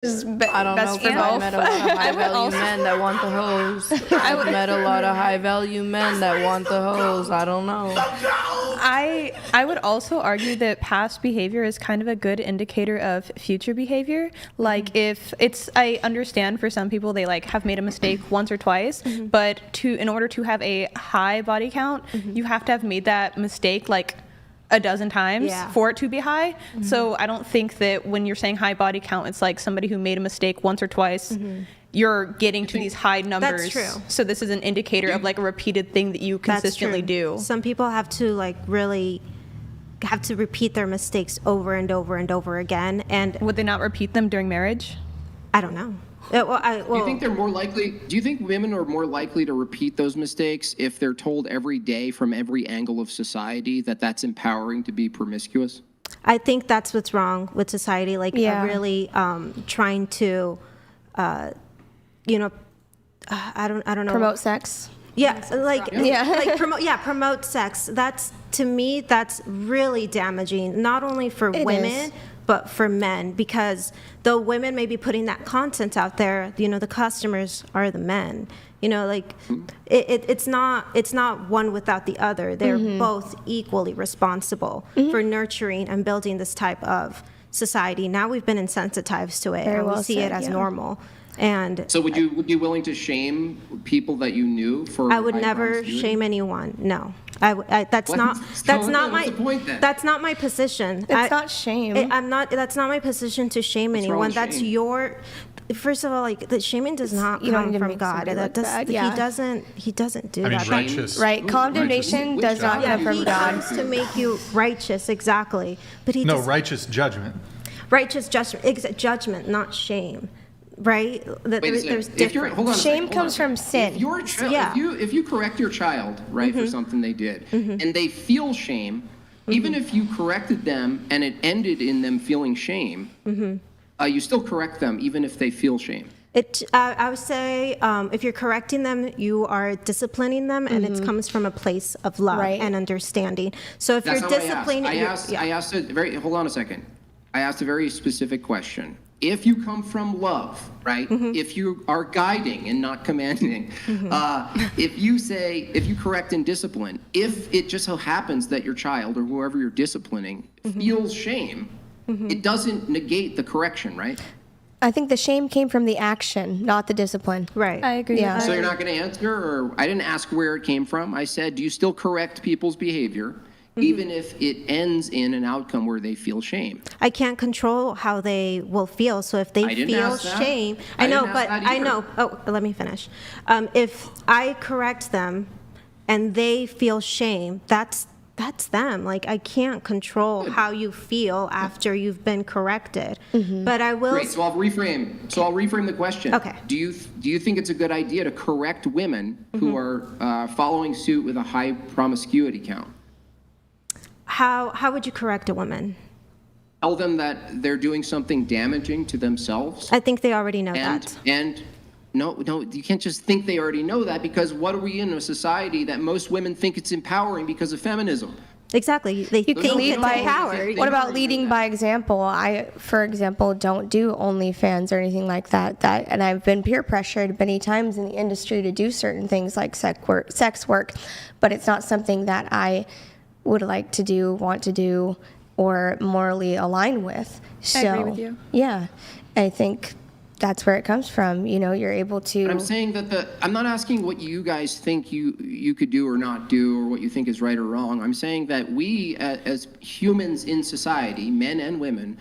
I don't know, best for because I've both. met a lot of high-value men that want the hose. I've met a lot of high-value men that want the hose. I don't know. I would also argue that past behavior is kind of a good indicator of future behavior. Like if it's, I understand for some people they like have made a mistake once or twice, but in order to have a high body count, you have to have made that mistake like a dozen times for it to be high. So I don't think that when you're saying high body count, it's like somebody who made a mistake once or twice. You're getting to these high numbers. That's true. So this is an indicator of like a repeated thing that you consistently do. Some people have to like really have to repeat their mistakes over and over and over again. And would they not repeat them during marriage? I don't know. Do you think they're more likely? Do you think women are more likely to repeat those mistakes if they're told every day from every angle of society that that's empowering to be promiscuous? I think that's what's wrong with society. Like really trying to, I don't know. Promote sex. Yeah, promote sex. That's, to me, that's really damaging, not only for women, but for men, because though women may be putting that content out there, the customers are the men. Like it's not one without the other. They're both equally responsible for nurturing and building this type of society. Now we've been insensitized to it, and we see it as normal. And so would you be willing to shame people that you knew for? I would never shame anyone. No, that's not my position. It's not shame. That's not my position to shame anyone. That's your. First of all, like the shaming does not come from God. He doesn't do that. Righteous. Right. Condemnation does not come from God. He comes to make you righteous, exactly. But righteous judgment. Righteous judgment, not shame. Right? There's difference. Shame comes from sin. If you correct your child, right, for something they did, and they feel shame, even if you corrected them and it ended in them feeling shame, you still correct them even if they feel shame. I would say if you're correcting them, you are disciplining them, and it comes from a place of love and understanding. So if you're disciplining, hold on a second. I asked a very specific question. If you come from love, right? If you are guiding and not commanding, if you correct and discipline, if it just so happens that your child or whoever you're disciplining feels shame, it doesn't negate the correction, right? I think the shame came from the action, not the discipline. Right. I agree. Yeah. So you're not going to answer, or I didn't ask where it came from. I said, do you still correct people's behavior? Even if it ends in an outcome where they feel shame. I can't control how they will feel. So if they feel shame, I know. Oh, let me finish. If I correct them and they feel shame, that's them. Like I can't control how you feel after you've been corrected. But I will. Great. So I'll reframe the question. Okay. Do you think it's a good idea to correct women who are following suit with a high promiscuity count? How would you correct a woman? Tell them that they're doing something damaging to themselves. I think they already know that. And no, you can't just think they already know that, because what are we in a society that most women think it's empowering because of feminism? Exactly. You can lead by power. What about leading by example? I, for example, don't do OnlyFans or anything like that. And I've been peer pressured many times in the industry to do certain things like sex work, but it's not something that I would like to do, want to do, or morally align with. So, I agree with you. Yeah, I think that's where it comes from. You're able to. But I'm saying that I'm not asking what you guys think you could do or not do, or what you think is right or wrong. I'm saying that we, as humans in society, men and women,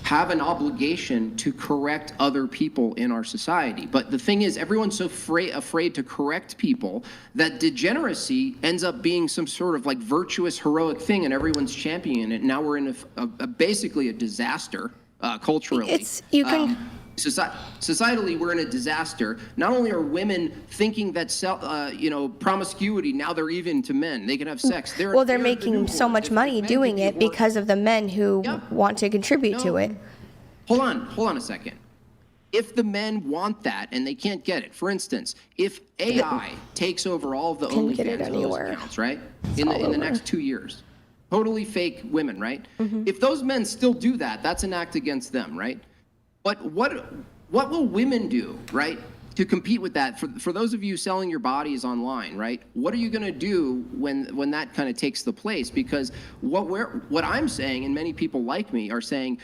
have an obligation to correct other people in our society. But the thing is, everyone's so afraid to correct people that degeneracy ends up being some sort of like virtuous, heroic thing, and everyone's championing it. Now we're in basically a disaster culturally. Societally, we're in a disaster. Not only are women thinking that promiscuity, now they're even to men. They can have sex. They're making so much money doing it because of the men who want to contribute to it. Hold on a second. If the men want that and they can't get it, for instance, if AI takes over all of the OnlyFans accounts, right, in the next 2 years, totally fake women, right? If those men still do that, that's an act against them, right? But what will women do, right, to compete with that? For those of you selling your bodies online, right? What are you going to do when that kind of takes the place? Because what I'm saying, and many people like me are saying,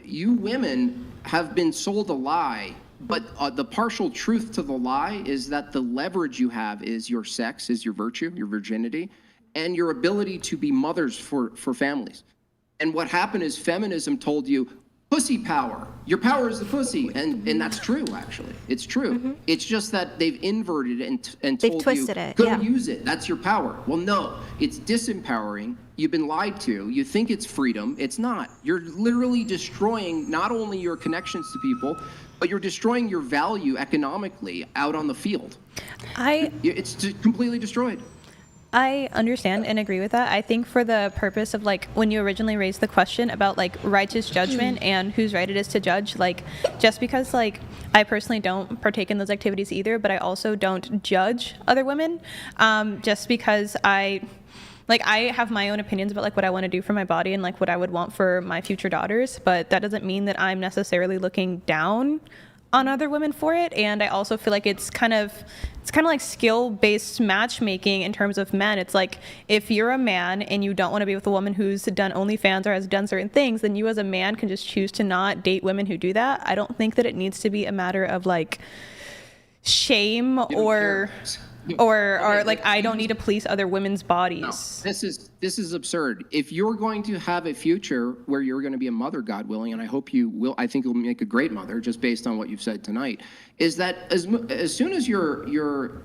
you women have been sold a lie. But the partial truth to the lie is that the leverage you have is your sex, is your virtue, your virginity, and your ability to be mothers for families. And what happened is feminism told you, pussy power. Your power is the pussy. And that's true, actually. It's true. It's just that they've inverted it and They've told twisted you, it, go yeah. use it. That's your power. Well, no, it's disempowering. You've been lied to. You think it's freedom. It's not. You're literally destroying not only your connections to people, but you're destroying your value economically out on the field. It's completely destroyed. I understand and agree with that. I think for the purpose of like when you originally raised the question about like righteous judgment and whose right it is to judge, like just because like I personally don't partake in those activities either, but I also don't judge other women, just because I have my own opinions about like what I want to do for my body and like what I would want for my future daughters, but that doesn't mean that I'm necessarily looking down on other women for it. And I also feel like it's kind of like skill-based matchmaking in terms of men. It's like if you're a man and you don't want to be with a woman who's done OnlyFans or has done certain things, then you as a man can just choose to not date women who do that. I don't think that it needs to be a matter of like shame or like I don't need to police other women's bodies. No, this is absurd. If you're going to have a future where you're going to be a mother, God willing, and I hope you will, I think you'll make a great mother just based on what you've said tonight, is that as soon as your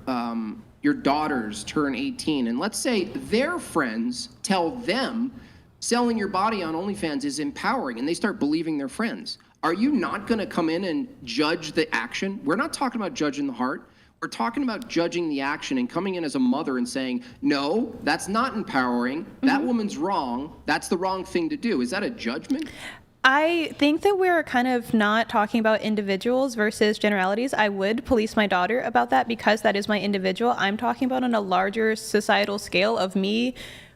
daughters turn 18, and let's say their friends tell them selling your body on OnlyFans is empowering, and they start believing their friends, are you not going to come in and judge the action? We're not talking about judging the heart. We're talking about judging the action and coming in as a mother and saying, no, that's not empowering. That woman's wrong. That's the wrong thing to do. Is that a judgment? I think that we're kind of not talking about individuals versus generalities. I would police my daughter about that because that is my individual. I'm talking about on a larger societal scale of me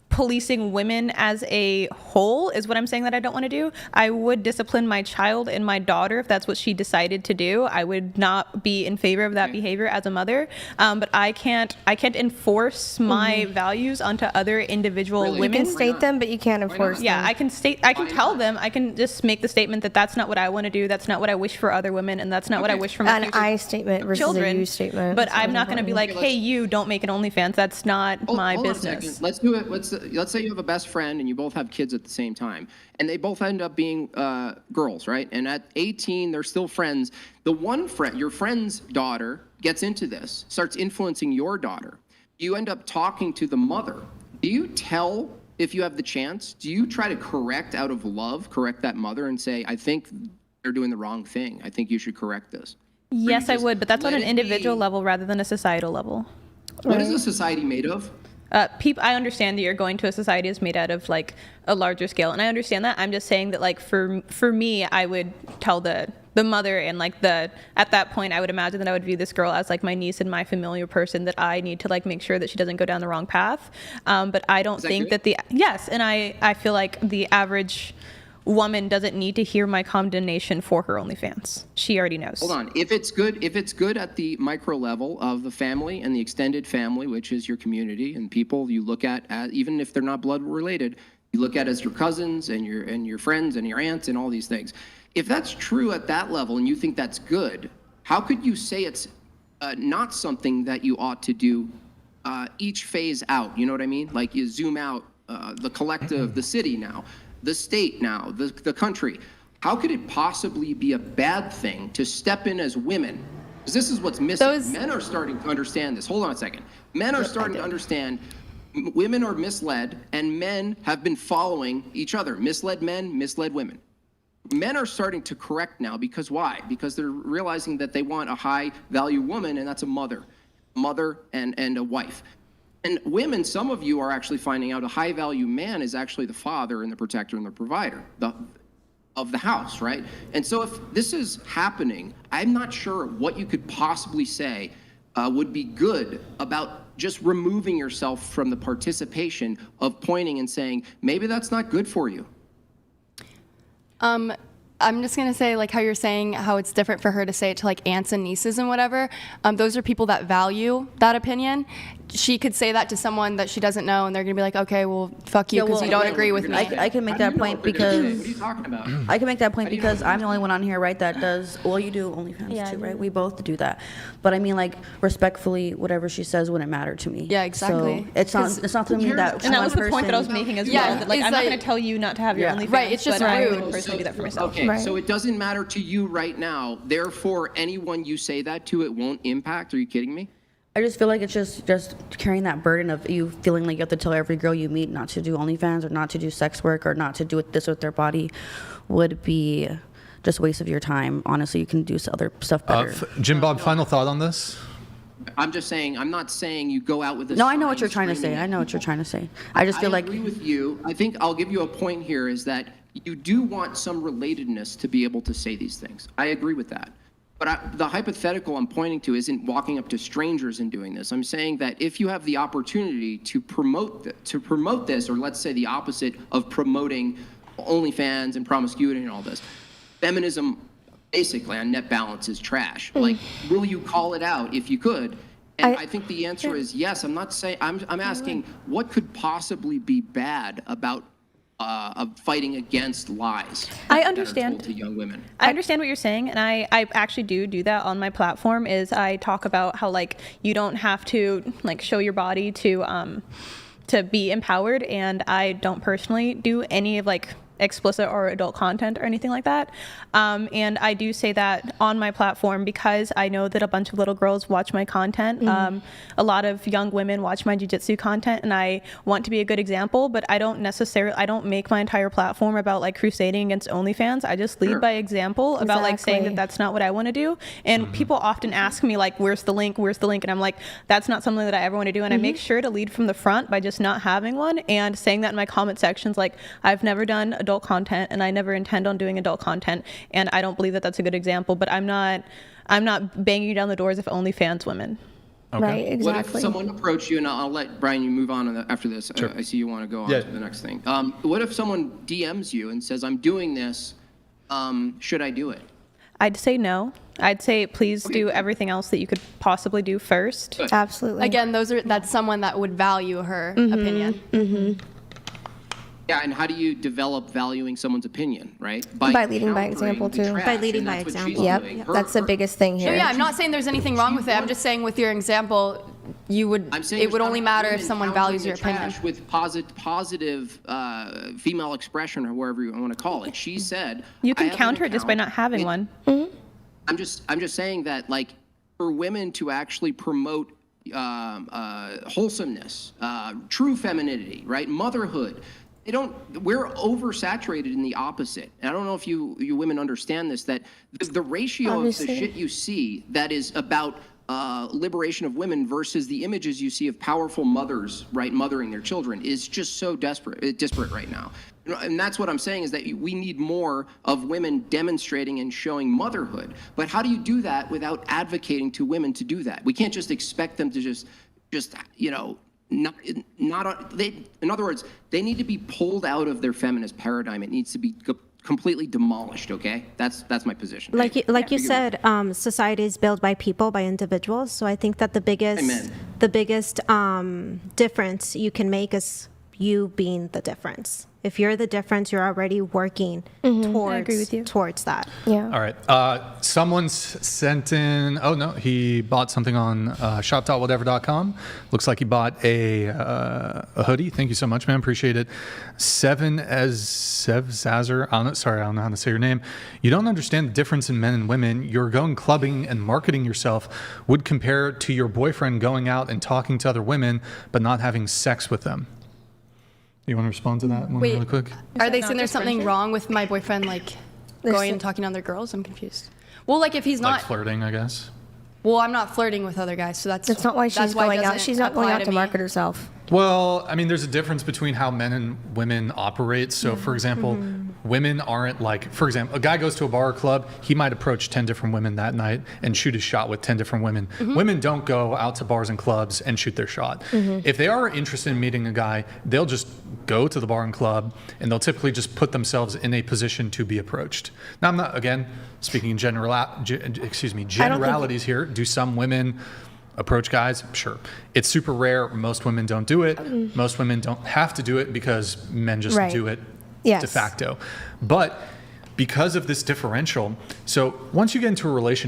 policing women as a whole is what I'm saying that I don't want to do. I would discipline my child and my daughter if that's what she decided to do. I would not be in favor of that behavior as a mother. But I can't enforce my values onto other individual women. You can state them, but you can't enforce them. Yeah, I can tell them, I can just make the statement that that's not what I want to do, that's not what I wish for other women, and that's not what I wish for my An I statement versus children. a you statement. But I'm not going to be like, hey, you don't make an OnlyFans. That's not my Hold on a business. second. Let's do it. Let's say you have a best friend and you both have kids at the same time, and they both end up being girls, right? And at 18, they're still friends. The one friend, your friend's daughter, gets into this, starts influencing your daughter. You end up talking to the mother. Do you tell, if you have the chance, do you try to correct out of love, correct that mother and say, I think they're doing the wrong thing. I think you should correct this? Yes, I would, but that's on an individual level rather than a societal level. What is a society made of? I understand that you're going to a society that's made out of like a larger scale, and I understand that. I'm just saying that like for me, I would tell the mother and like at that point, I would imagine that I would view this girl as like my niece and my familiar person that I need to like make sure that she doesn't go down the wrong path. But I don't think that yes, and I feel like the average woman doesn't need to hear my condemnation for her OnlyFans. She already knows. Hold on. If it's good at the micro level of the family and the extended family, which is your community and people you look at, even if they're not blood related, you look at as your cousins and your friends and your aunts and all these things. If that's true at that level and you think that's good, how could you say it's not something that you ought to do each phase out? You know what I mean? Like you zoom out the collective, the city now, the state now, the country. How could it possibly be a bad thing to step in as women? Because this is what's missing. Men are starting to understand this. Hold on a second. Men are starting to understand women are misled, and men have been following each other. Misled men, misled women. Men are starting to correct now because why? Because they're realizing that they want a high-value woman, and that's a mother and a wife. And women, some of you are actually finding out a high-value man is actually the father and the protector and the provider of the house, right? And so if this is happening, I'm not sure what you could possibly say would be good about just removing yourself from the participation of pointing and saying, maybe that's not good for you. I'm just going to say, like, how you're saying how it's different for her to say it to, like, aunts and nieces and whatever. Those are people that value that opinion. She could say that to someone that she doesn't know, and they're going to be like, okay, well, fuck you, because you don't agree with me. I can make that point because... What are you talking about? I can make that point because I'm the only one on here, right, that does... Well, you do OnlyFans too, right? We both do that. But I mean, like, respectfully, whatever she says wouldn't matter to me. Yeah, exactly. So it's not to me that And that one was the point that I was person- making as Yeah, well. That, like, it's I'm not like- going to tell you not to have your OnlyFans. Right, it's just but I'm rude. going to personally do that for myself. Okay, Right. so it doesn't matter to you right now. Therefore, anyone you say that to, it won't impact. Are you kidding me? I just feel like it's just carrying that burden of you feeling like you have to tell every girl you meet not to do OnlyFans or not to do sex work or not to do this with their body would be just a waste of your time. Honestly, you can do other stuff better. Jim Bob, final thought on this? I'm just saying, I'm not saying you go out with this. No, I know what you're trying to say. I know what you're trying to say. I just feel like... I agree with you. I think I'll give you a point here is that you do want some relatedness to be able to say these things. I agree with that. But the hypothetical I'm pointing to isn't walking up to strangers and doing this. I'm saying that if you have the opportunity to promote this, or let's say the opposite of promoting OnlyFans and promiscuity and all this, feminism basically on net balance is trash. Like, will you call it out if you could? And I think the answer is yes. I'm not saying, I'm asking what could possibly be bad about of fighting against lies. I that are understand. told to young women. I understand what you're saying, and I actually do that on my platform. Is I talk about how, like, you don't have to, like, show your body to be empowered, and I don't personally do any of, like, explicit or adult content or anything like that. And I do say that on my platform because I know that a bunch of little girls watch my content. A lot of young women watch my jiu-jitsu content, and I want to be a good example, but I don't make my entire platform about, like, crusading against OnlyFans. I just lead by example about, like, saying that that's not what I want to do. And people often ask me, like, where's the link? And I'm like, that's not something that I ever want to do. And I make sure to lead from the front by just not having one and saying that in my comment sections, like, I've never done adult content and I never intend on doing adult content, and I don't believe that that's a good example, but I'm not banging down the doors of OnlyFans women. Okay. Right, exactly. What if someone approached you, and I'll let Brian, you move on after this. Sure. I see you want to go on to the next thing. What if someone DMs you and says, I'm doing this, should I do it? I'd say no. I'd say please do everything else that you could possibly do first. Absolutely. Again, that's someone that would value her opinion. Yeah, and how do you develop valuing someone's opinion, right? By leading by countering example, the too. trash, By leading and by that's what she's example. Yep, doing. that's the biggest thing So here. yeah, I'm not saying there's anything wrong with it. I'm just saying with your example, I'm saying it would there's only not matter if women someone countering values the your opinion. trash with positive female expression, or whatever you want to call it. She said You I can have an counter it just by account. not having one. I'm just saying that, like, for women to actually promote wholesomeness, true femininity, right, motherhood. We're oversaturated in the opposite. And I don't know if you women understand this, that the ratio Obviously. of the shit you see that is about liberation of women versus the images you see of powerful mothers, right, mothering their children is just so disparate right now. And that's what I'm saying, is that we need more of women demonstrating and showing motherhood. But how do you do that without advocating to women to do that? We can't just expect them to just in other words, they need to be pulled out of their feminist paradigm. It needs to be completely demolished. Okay, that's my position. Like you said, society is built by people, by individuals. So I think that the biggest difference you can make is you being the difference. If you're the difference, you're already working towards that. Yeah. All right. Someone's sent in. Oh no, he bought something on shop.whatever.com. Looks like he bought a hoodie. Thank you so much, man. Appreciate it. Sevzazer. I don't know how to say your name. You don't understand the difference in men and women. You're going clubbing and marketing yourself would compare to your boyfriend going out and talking to other women but not having sex with them. You want to respond to that one really quick? Are they saying there's something wrong with my boyfriend, like, going and talking to other girls? I'm confused. Well, like, if he's Like not flirting, I guess. Well, I'm not flirting with other guys, so that's That's not why she's going it out. doesn't She's not going apply out to me. market herself. Well, I mean, there's a difference between how men and women operate. So, for example, women aren't like, for example, a guy goes to a bar or club, he might approach 10 different women that night and shoot his shot with 10 different women. Women don't go out to bars and clubs and shoot their shot. If they are interested in meeting a guy, they'll just go to the bar and club, and they'll typically just put themselves in a position to be approached. Now, I'm not, again, speaking in generalities here. Do some women approach guys? Sure. It's super rare. Most women don't do it. Most women don't have to do it because men just do it de facto. But because of this differential, so once you get into a relationship,